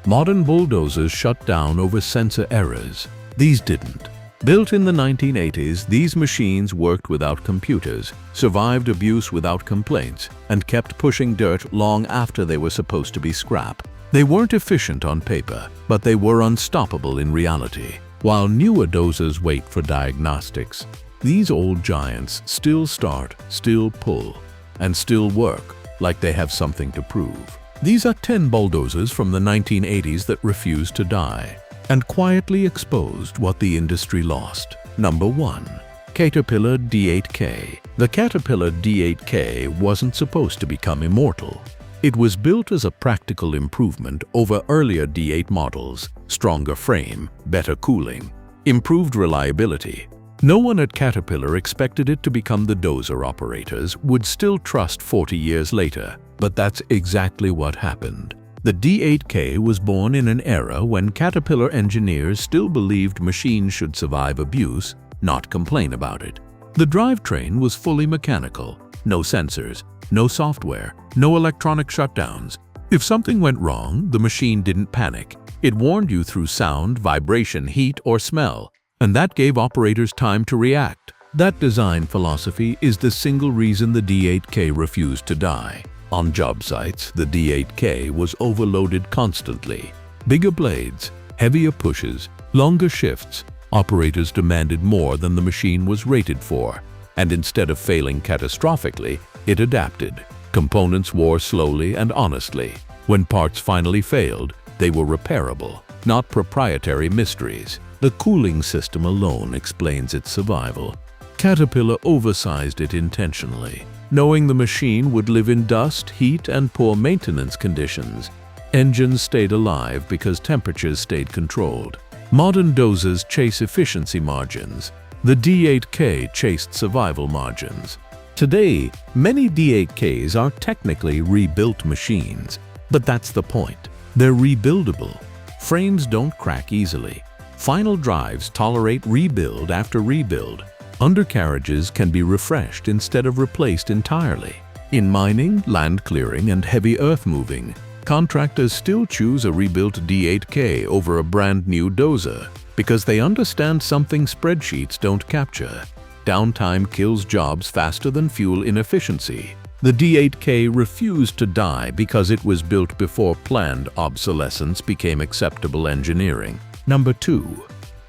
Modern bulldozers shut down over sensor errors. These didn't. Built in the 1980s, these machines worked without computers, survived abuse without complaints, and kept pushing dirt long after they were supposed to be scrap. They weren't efficient on paper, but they were unstoppable in reality. While newer dozers wait for diagnostics, these old giants still start, still pull, and still work like they have something to prove. These are 10 bulldozers from the 1980s that refused to die and quietly exposed what the industry lost. Number 1. Caterpillar D8K. The Caterpillar D8K wasn't supposed to become immortal. It was built as a practical improvement over earlier D8 models: stronger frame, better cooling, improved reliability. No one at Caterpillar expected it to become the dozer operators would still trust 40 years later, but that's exactly what happened. The D8K was born in an era when Caterpillar engineers still believed machines should survive abuse, not complain about it. The drivetrain was fully mechanical, no sensors, no software, no electronic shutdowns. If something went wrong, the machine didn't panic. It warned you through sound, vibration, heat, or smell, and that gave operators time to react. That design philosophy is the single reason the D8K refused to die. On job sites, the D8K was overloaded constantly. Bigger blades, heavier pushes, longer shifts. Operators demanded more than the machine was rated for, and instead of failing catastrophically, it adapted. Components wore slowly and honestly. When parts finally failed, they were repairable, not proprietary mysteries. The cooling system alone explains its survival. Caterpillar oversized it intentionally, knowing the machine would live in dust, heat, and poor maintenance conditions. Engines stayed alive because temperatures stayed controlled. Modern dozers chase efficiency margins. The D8K chased survival margins. Today, many D8Ks are technically rebuilt machines, but that's the point. They're rebuildable. Frames don't crack easily. Final drives tolerate rebuild after rebuild. Undercarriages can be refreshed instead of replaced entirely. In mining, land clearing, and heavy earth moving, contractors still choose a rebuilt D8K over a brand new dozer because they understand something spreadsheets don't capture. Downtime kills jobs faster than fuel inefficiency. The D8K refused to die because it was built before planned obsolescence became acceptable engineering. Number 2.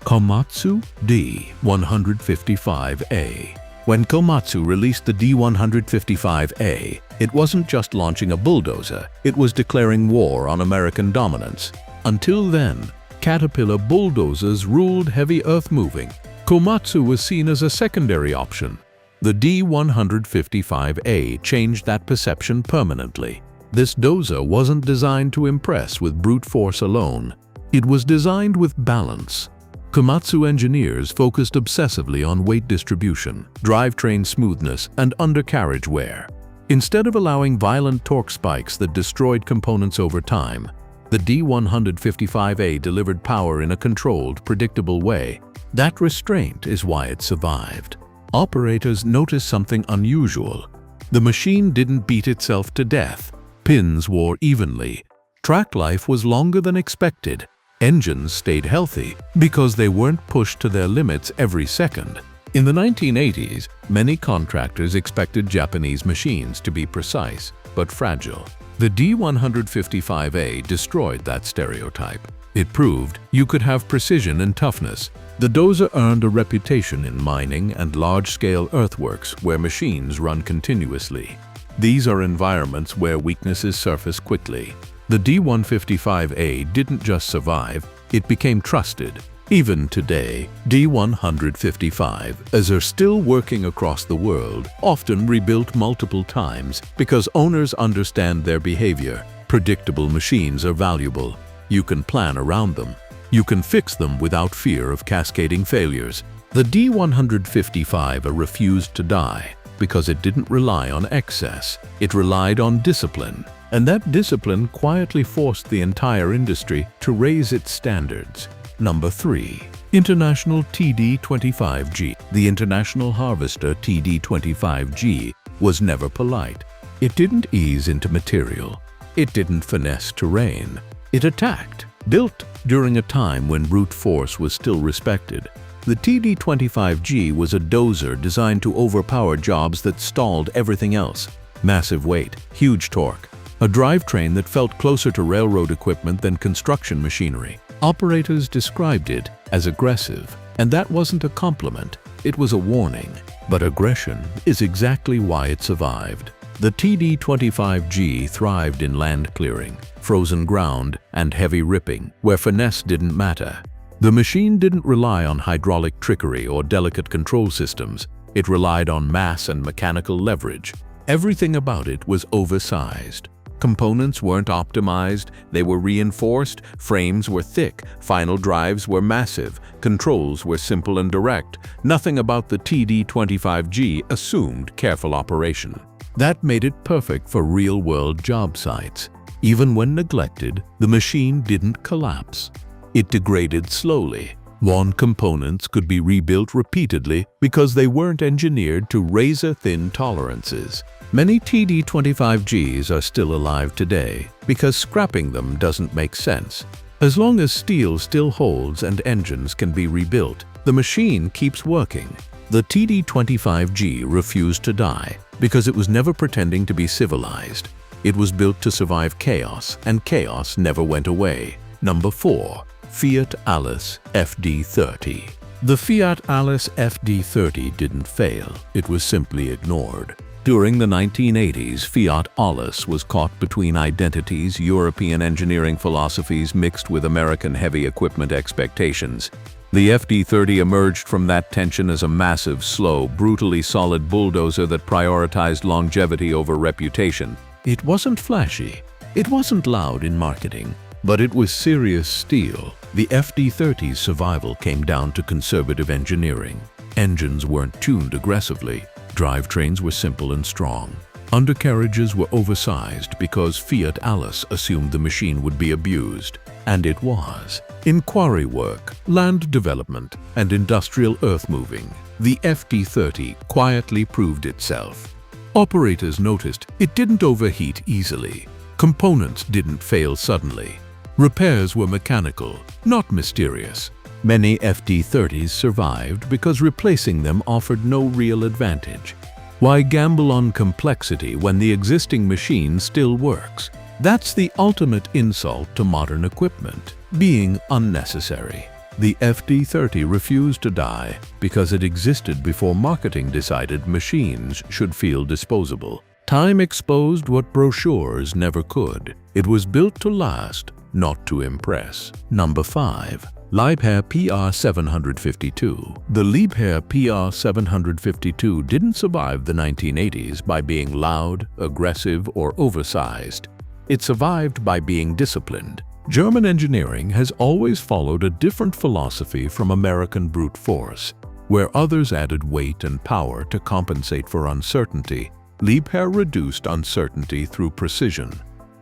Komatsu D155A. When Komatsu released the D155A, it wasn't just launching a bulldozer, it was declaring war on American dominance. Until then, Caterpillar bulldozers ruled heavy earth moving. Komatsu was seen as a secondary option. The D155A changed that perception permanently. This dozer wasn't designed to impress with brute force alone. It was designed with balance. Komatsu engineers focused obsessively on weight distribution, drivetrain smoothness, and undercarriage wear. Instead of allowing violent torque spikes that destroyed components over time, the D155A delivered power in a controlled, predictable way. That restraint is why it survived. Operators noticed something unusual. The machine didn't beat itself to death. Pins wore evenly. Track life was longer than expected. Engines stayed healthy because they weren't pushed to their limits every second. In the 1980s, many contractors expected Japanese machines to be precise but fragile. The D155A destroyed that stereotype. It proved you could have precision and toughness. The dozer earned a reputation in mining and large-scale earthworks where machines run continuously. These are environments where weaknesses surface quickly. The D155A didn't just survive, it became trusted. Even today, D155As are still working across the world, often rebuilt multiple times because owners understand their behavior. Predictable machines are valuable. You can plan around them. You can fix them without fear of cascading failures. The D155A refused to die because it didn't rely on excess. It relied on discipline. And that discipline quietly forced the entire industry to raise its standards. Number 3. International TD25G. The International Harvester TD25G was never polite. It didn't ease into material. It didn't finesse terrain. It attacked. Built during a time when brute force was still respected, the TD25G was a dozer designed to overpower jobs that stalled everything else. Massive weight, huge torque, a drivetrain that felt closer to railroad equipment than construction machinery. Operators described it as aggressive, and that wasn't a compliment, it was a warning. But aggression is exactly why it survived. The TD25G thrived in land clearing, frozen ground, and heavy ripping, where finesse didn't matter. The machine didn't rely on hydraulic trickery or delicate control systems. It relied on mass and mechanical leverage. Everything about it was oversized. Components weren't optimized, they were reinforced, frames were thick, final drives were massive, controls were simple and direct. Nothing about the TD25G assumed careful operation. That made it perfect for real-world job sites. Even when neglected, the machine didn't collapse. It degraded slowly. Worn components could be rebuilt repeatedly because they weren't engineered to razor-thin tolerances. Many TD25Gs are still alive today because scrapping them doesn't make sense. As long as steel still holds and engines can be rebuilt, the machine keeps working. The TD25G refused to die because it was never pretending to be civilized. It was built to survive chaos, and chaos never went away. Number 4. Fiat-Allis FD30. The Fiat-Allis FD30 didn't fail, it was simply ignored. During the 1980s, Fiat-Allis was caught between identities, European engineering philosophies mixed with American heavy equipment expectations. The FD30 emerged from that tension as a massive, slow, brutally solid bulldozer that prioritized longevity over reputation. It wasn't flashy, it wasn't loud in marketing, but it was serious steel. The FD30's survival came down to conservative engineering. Engines weren't tuned aggressively. Drivetrains were simple and strong. Undercarriages were oversized because Fiat-Allis assumed the machine would be abused. And it was. In quarry work, land development, and industrial earth-moving, the FD30 quietly proved itself. Operators noticed it didn't overheat easily. Components didn't fail suddenly. Repairs were mechanical, not mysterious. Many FD30s survived because replacing them offered no real advantage. Why gamble on complexity when the existing machine still works? That's the ultimate insult to modern equipment, being unnecessary. The FD30 refused to die because it existed before marketing decided machines should feel disposable. Time exposed what brochures never could. It was built to last, not to impress. Number 5. Liebherr PR752. The Liebherr PR752 didn't survive the 1980s by being loud, aggressive, or oversized. It survived by being disciplined. German engineering has always followed a different philosophy from American brute force. Where others added weight and power to compensate for uncertainty, Liebherr reduced uncertainty through precision.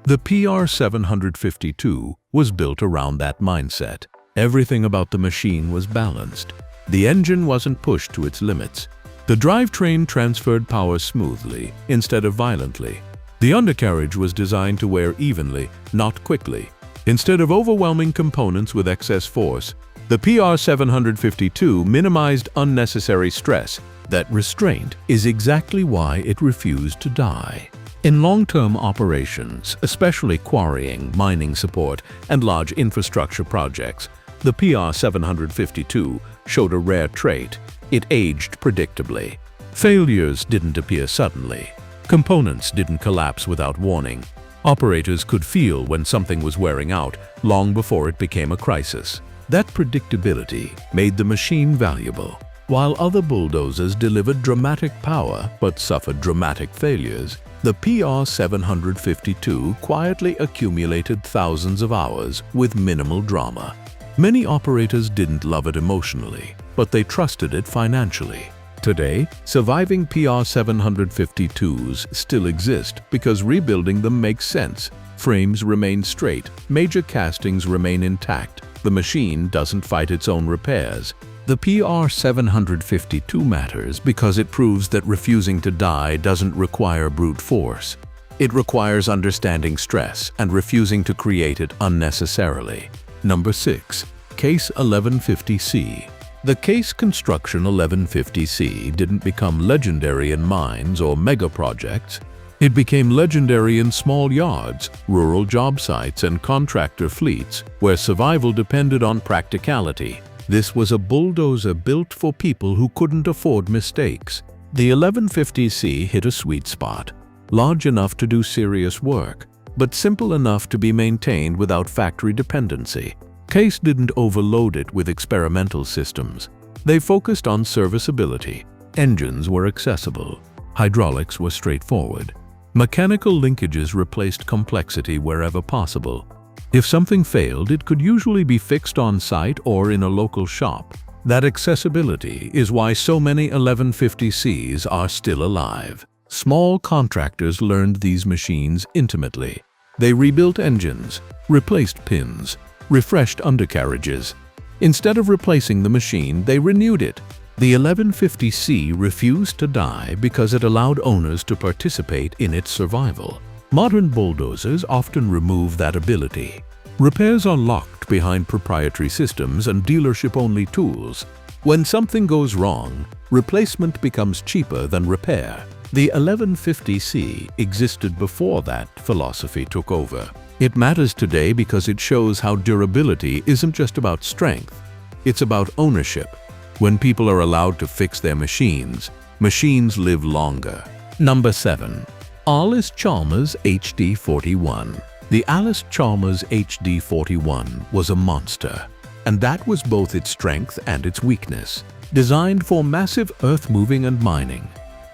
The PR752 was built around that mindset. Everything about the machine was balanced. The engine wasn't pushed to its limits. The drivetrain transferred power smoothly instead of violently. The undercarriage was designed to wear evenly, not quickly. Instead of overwhelming components with excess force, the PR752 minimized unnecessary stress. That restraint is exactly why it refused to die. In long-term operations, especially quarrying, mining support, and large infrastructure projects, the PR752 showed a rare trait. It aged predictably. Failures didn't appear suddenly. Components didn't collapse without warning. Operators could feel when something was wearing out long before it became a crisis. That predictability made the machine valuable. While other bulldozers delivered dramatic power but suffered dramatic failures, the PR752 quietly accumulated thousands of hours with minimal drama. Many operators didn't love it emotionally, but they trusted it financially. Today, surviving PR752s still exist because rebuilding them makes sense. Frames remain straight, major castings remain intact, the machine doesn't fight its own repairs. The PR752 matters because it proves that refusing to die doesn't require brute force. It requires understanding stress and refusing to create it unnecessarily. Number 6. Case 1150C. The Case Construction 1150C didn't become legendary in mines or mega projects. It became legendary in small yards, rural job sites, and contractor fleets where survival depended on practicality. This was a bulldozer built for people who couldn't afford mistakes. The 1150C hit a sweet spot, large enough to do serious work, but simple enough to be maintained without factory dependency. Case didn't overload it with experimental systems. They focused on serviceability. Engines were accessible. Hydraulics were straightforward. Mechanical linkages replaced complexity wherever possible. If something failed, it could usually be fixed on site or in a local shop. That accessibility is why so many 1150Cs are still alive. Small contractors learned these machines intimately. They rebuilt engines, replaced pins, refreshed undercarriages. Instead of replacing the machine, they renewed it. The 1150C refused to die because it allowed owners to participate in its survival. Modern bulldozers often remove that ability. Repairs are locked behind proprietary systems and dealership-only tools. When something goes wrong, replacement becomes cheaper than repair. The 1150C existed before that philosophy took over. It matters today because it shows how durability isn't just about strength, it's about ownership. When people are allowed to fix their machines, machines live longer. Number 7. Allis-Chalmers HD41. The Allis-Chalmers HD41 was a monster, and that was both its strength and its weakness. Designed for massive earth-moving and mining,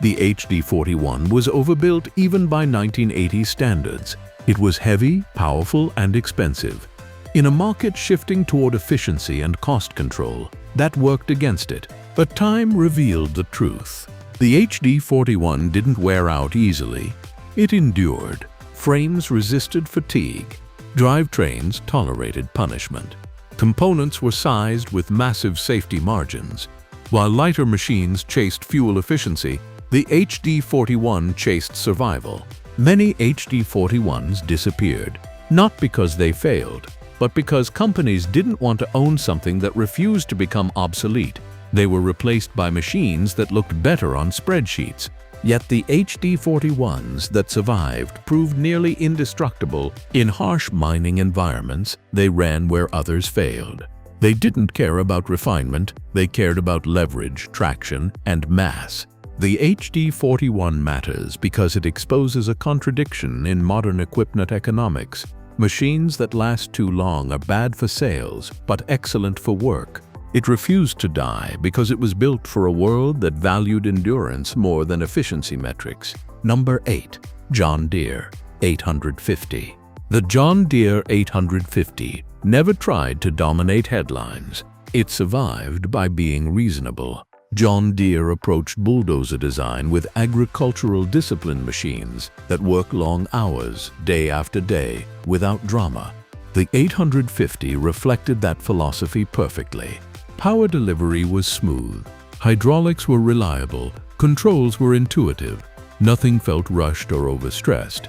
the HD41 was overbuilt even by 1980 standards. It was heavy, powerful, and expensive. In a market shifting toward efficiency and cost control, that worked against it. But time revealed the truth. The HD41 didn't wear out easily. It endured. Frames resisted fatigue. Drivetrains tolerated punishment. Components were sized with massive safety margins. While lighter machines chased fuel efficiency, the HD41 chased survival. Many HD41s disappeared, not because they failed, but because companies didn't want to own something that refused to become obsolete. They were replaced by machines that looked better on spreadsheets. Yet the HD41s that survived proved nearly indestructible. In harsh mining environments, they ran where others failed. They didn't care about refinement, they cared about leverage, traction, and mass. The HD41 matters because it exposes a contradiction in modern equipment economics. Machines that last too long are bad for sales, but excellent for work. It refused to die because it was built for a world that valued endurance more than efficiency metrics. Number 8. John Deere 850. The John Deere 850 never tried to dominate headlines. It survived by being reasonable. John Deere approached bulldozer design with agricultural discipline machines that work long hours, day after day, without drama. The 850 reflected that philosophy perfectly. Power delivery was smooth. Hydraulics were reliable. Controls were intuitive. Nothing felt rushed or overstressed.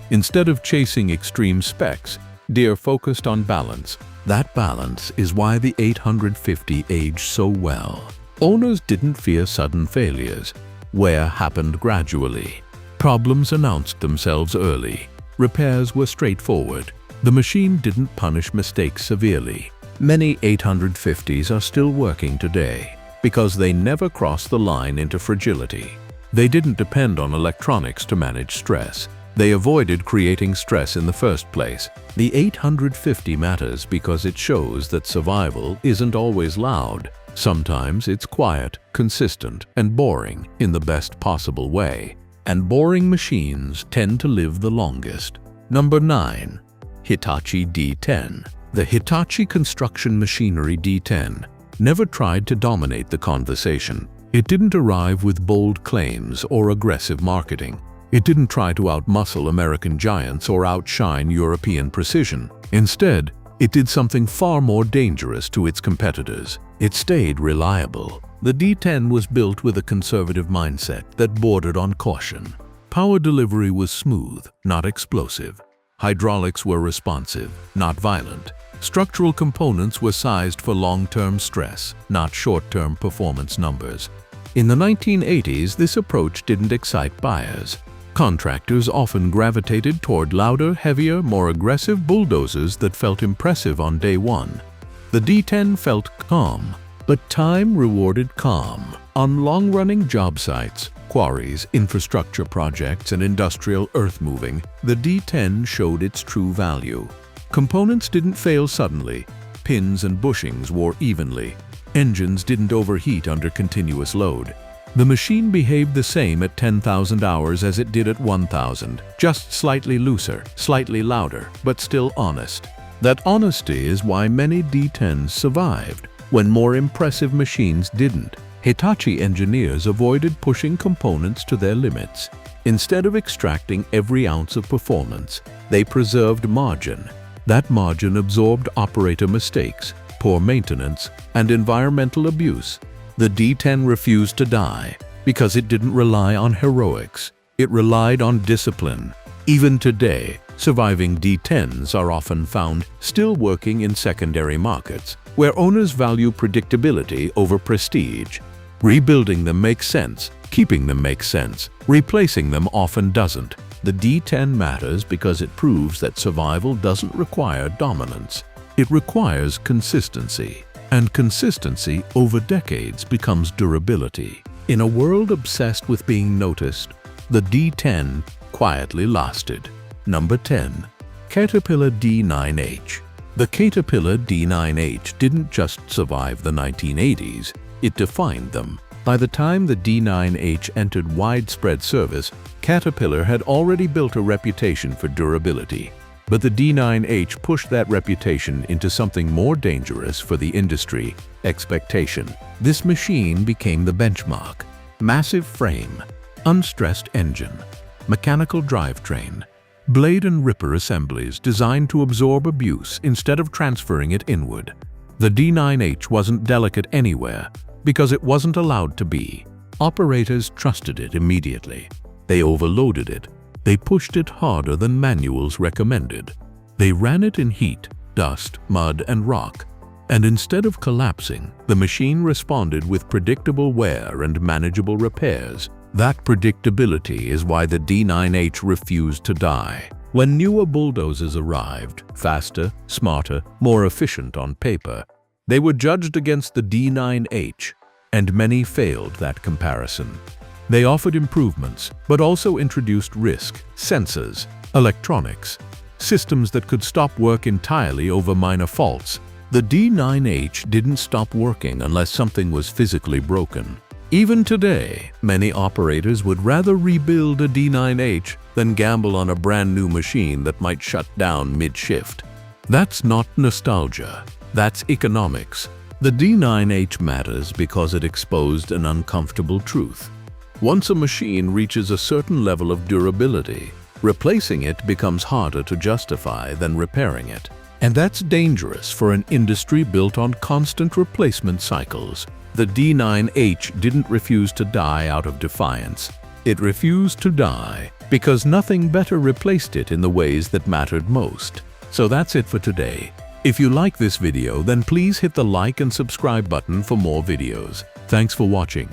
Instead of chasing extreme specs, Deere focused on balance. That balance is why the 850 aged so well. Owners didn't fear sudden failures. Wear happened gradually. Problems announced themselves early. Repairs were straightforward. The machine didn't punish mistakes severely. Many 850s are still working today because they never crossed the line into fragility. They didn't depend on electronics to manage stress. They avoided creating stress in the first place. The 850 matters because it shows that survival isn't always loud. Sometimes it's quiet, consistent, and boring in the best possible way. And boring machines tend to live the longest. Number 9. Hitachi D10. The Hitachi construction machinery D10 never tried to dominate the conversation. It didn't arrive with bold claims or aggressive marketing. It didn't try to outmuscle American giants or outshine European precision. Instead, it did something far more dangerous to its competitors. It stayed reliable. The D10 was built with a conservative mindset that bordered on caution. Power delivery was smooth, not explosive. Hydraulics were responsive, not violent. Structural components were sized for long-term stress, not short-term performance numbers. In the 1980s, this approach didn't excite buyers. Contractors often gravitated toward louder, heavier, more aggressive bulldozers that felt impressive on day one. The D10 felt calm, but time rewarded calm. On long-running job sites, quarries, infrastructure projects, and industrial earth-moving, the D10 showed its true value. Components didn't fail suddenly. Pins and bushings wore evenly. Engines didn't overheat under continuous load. The machine behaved the same at 10,000 hours as it did at 1,000, just slightly looser, slightly louder, but still honest. That honesty is why many D10s survived, when more impressive machines didn't. Hitachi engineers avoided pushing components to their limits. Instead of extracting every ounce of performance, they preserved margin. That margin absorbed operator mistakes, poor maintenance, and environmental abuse. The D10 refused to die because it didn't rely on heroics. It relied on discipline. Even today, surviving D10s are often found still working in secondary markets, where owners value predictability over prestige. Rebuilding them makes sense, keeping them makes sense, replacing them often doesn't. The D10 matters because it proves that survival doesn't require dominance. It requires consistency. And consistency over decades becomes durability. In a world obsessed with being noticed, the D10 quietly lasted. Number 10. Caterpillar D9H. The Caterpillar D9H didn't just survive the 1980s, it defined them. By the time the D9H entered widespread service, Caterpillar had already built a reputation for durability. But the D9H pushed that reputation into something more dangerous for the industry: expectation. This machine became the benchmark. Massive frame, unstressed engine, mechanical drivetrain, blade and ripper assemblies designed to absorb abuse instead of transferring it inward. The D9H wasn't delicate anywhere because it wasn't allowed to be. Operators trusted it immediately. They overloaded it. They pushed it harder than manuals recommended. They ran it in heat, dust, mud, and rock. And instead of collapsing, the machine responded with predictable wear and manageable repairs. That predictability is why the D9H refused to die. When newer bulldozers arrived, faster, smarter, more efficient on paper, they were judged against the D9H, and many failed that comparison. They offered improvements, but also introduced risk, sensors, electronics, systems that could stop work entirely over minor faults. The D9H didn't stop working unless something was physically broken. Even today, many operators would rather rebuild a D9H than gamble on a brand new machine that might shut down mid-shift. That's not nostalgia, that's economics. The D9H matters because it exposed an uncomfortable truth. Once a machine reaches a certain level of durability, replacing it becomes harder to justify than repairing it. And that's dangerous for an industry built on constant replacement cycles. The D9H didn't refuse to die out of defiance. It refused to die because nothing better replaced it in the ways that mattered most. So that's it for today. If you like this video, then please hit the like and subscribe button for more videos. Thanks for watching.